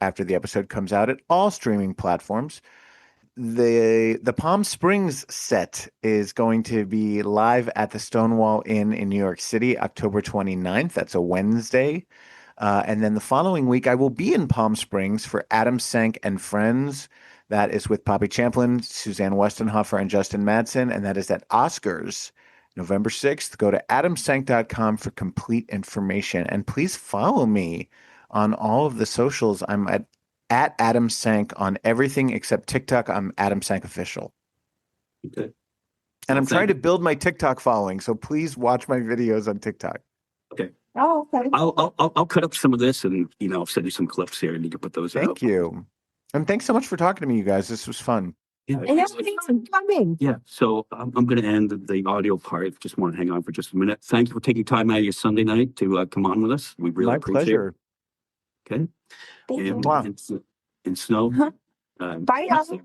after the episode comes out at all streaming platforms. The Palm Springs set is going to be live at the Stonewall Inn in New York City, October 29th. That's a Wednesday. And then the following week, I will be in Palm Springs for Adam Sank and Friends. That is with Poppy Champlin, Suzanne Westenhofer, and Justin Madsen. And that is at Oscars, November 6th. Go to adamsank.com for complete information. And please follow me on all of the socials. I'm at Adam Sank on everything except TikTok. I'm Adam Sank Official. Okay. And I'm trying to build my TikTok following. So please watch my videos on TikTok. Okay. Oh, okay. I'll cut up some of this and send you some clips here and you can put those out. Thank you. And thanks so much for talking to me, you guys. This was fun. Yeah. Thanks for coming. Yeah. So I'm going to end the audio part. Just want to hang on for just a minute. Thank you for taking time out of your Sunday night to come on with us. We really My appreciate pleasure. it. Okay. Thank you. Wow. And Snow. Bye, y'all.